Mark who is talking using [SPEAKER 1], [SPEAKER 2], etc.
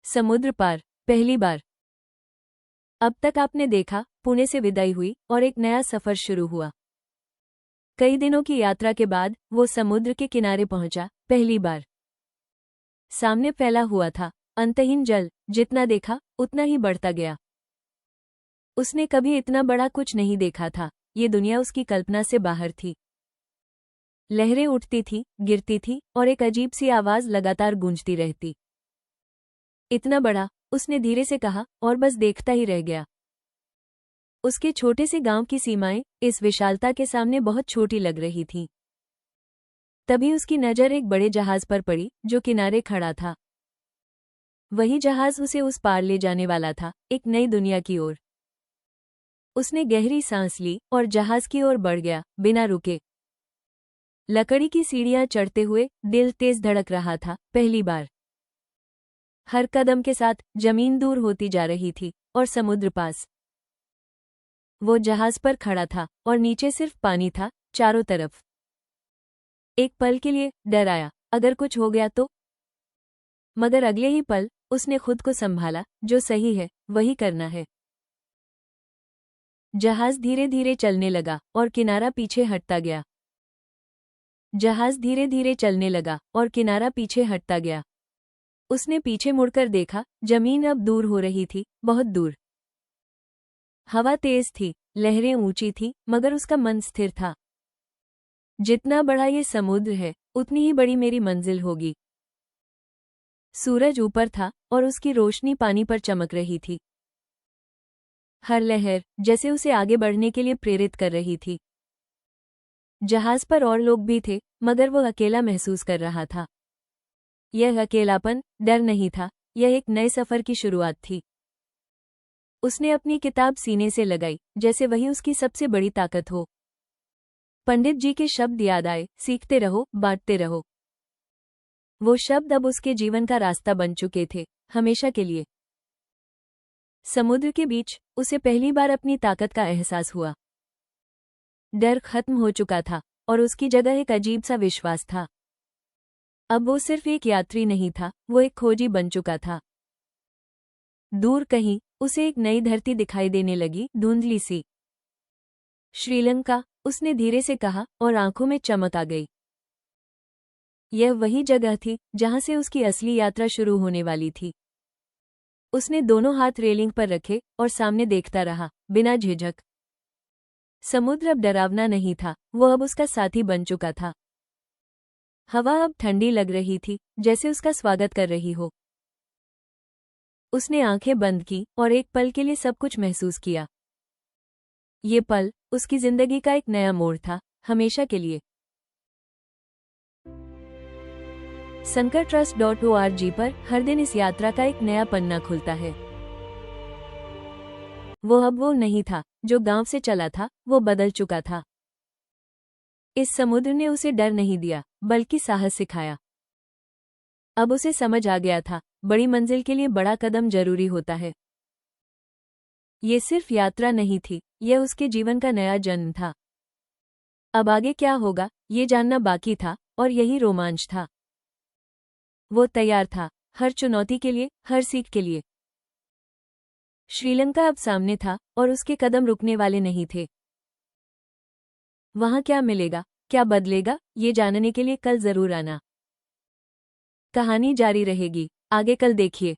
[SPEAKER 1] समुद्र पार पहली बार। अब तक आपने देखा, पुणे से विदाई हुई और एक नया सफर शुरू हुआ। कई दिनों की यात्रा के बाद वो समुद्र के किनारे पहुंचा, पहली बार। सामने फैला हुआ था अंतहीन जल, जितना देखा उतना ही बढ़ता गया। उसने कभी इतना बड़ा कुछ नहीं देखा था, ये दुनिया उसकी कल्पना से बाहर थी। लहरें उठती थी, गिरती थी और एक अजीब सी आवाज लगातार गूंजती रहती। इतना बड़ा, उसने धीरे से कहा और बस देखता ही रह गया। उसके छोटे से गांव की सीमाएं इस विशालता के सामने बहुत छोटी लग रही थीं। तभी उसकी नज़र एक बड़े जहाज पर पड़ी जो किनारे खड़ा था। वही जहाज उसे उस पार ले जाने वाला था, एक नई दुनिया की ओर। उसने गहरी सांस ली और जहाज की ओर बढ़ गया, बिना रुके। लकड़ी की सीढ़ियां चढ़ते हुए दिल तेज धड़क रहा था, पहली बार। हर कदम के साथ जमीन दूर होती जा रही थी और समुद्र पास। वो जहाज पर खड़ा था और नीचे सिर्फ पानी था, चारों तरफ। एक पल के लिए डर आया, अगर कुछ हो गया तो। मगर अगले ही पल उसने खुद को संभाला, जो सही है वही करना है। जहाज धीरे धीरे चलने लगा और किनारा पीछे हटता गया। जहाज धीरे धीरे चलने लगा और किनारा पीछे हटता गया। उसने पीछे मुड़कर देखा, जमीन अब दूर हो रही थी, बहुत दूर। हवा तेज थी, लहरें ऊंची थी, मगर उसका मन स्थिर था। जितना बड़ा ये समुद्र है, उतनी ही बड़ी मेरी मंजिल होगी। सूरज ऊपर था और उसकी रोशनी पानी पर चमक रही थी। हर लहर जैसे उसे आगे बढ़ने के लिए प्रेरित कर रही थी। जहाज पर और लोग भी थे, मगर वो अकेला महसूस कर रहा था। यह अकेलापन डर नहीं था, यह एक नए सफर की शुरुआत थी। उसने अपनी किताब सीने से लगाई, जैसे वही उसकी सबसे बड़ी ताकत हो। पंडित जी के शब्द याद आए, सीखते रहो, बांटते रहो। वो शब्द अब उसके जीवन का रास्ता बन चुके थे, हमेशा के लिए। समुद्र के बीच उसे पहली बार अपनी ताकत का एहसास हुआ। डर खत्म हो चुका था और उसकी जगह एक अजीब सा विश्वास था। अब वो सिर्फ एक यात्री नहीं था, वो एक खोजी बन चुका था। दूर कहीं उसे एक नई धरती दिखाई देने लगी, धुंधली सी। श्रीलंका, उसने धीरे से कहा और आंखों में चमक आ गई। यह वही जगह थी जहां से उसकी असली यात्रा शुरू होने वाली थी। उसने दोनों हाथ रेलिंग पर रखे और सामने देखता रहा, बिना झिझक। समुद्र अब डरावना नहीं था, वो अब उसका साथी बन चुका था। हवा अब ठंडी लग रही थी, जैसे उसका स्वागत कर रही हो। उसने आंखें बंद की और एक पल के लिए सब कुछ महसूस किया। ये पल उसकी जिंदगी का एक नया मोड़ था, हमेशा के लिए। sankartrust.org पर हर दिन इस यात्रा का एक नया पन्ना खुलता है। वो अब वो नहीं था जो गांव से चला था, वो बदल चुका था। इस समुद्र ने उसे डर नहीं दिया, बल्कि साहस सिखाया। अब उसे समझ आ गया था, बड़ी मंजिल के लिए बड़ा कदम जरूरी होता है। ये सिर्फ यात्रा नहीं थी, यह उसके जीवन का नया जन्म था। अब आगे क्या होगा, ये जानना बाकी था, और यही रोमांच था। वो तैयार था, हर चुनौती के लिए, हर सीख के लिए। श्रीलंका अब सामने था और उसके कदम रुकने वाले नहीं थे। वहां क्या मिलेगा, क्या बदलेगा, ये जानने के लिए कल जरूर आना। कहानी जारी रहेगी, आगे कल देखिए।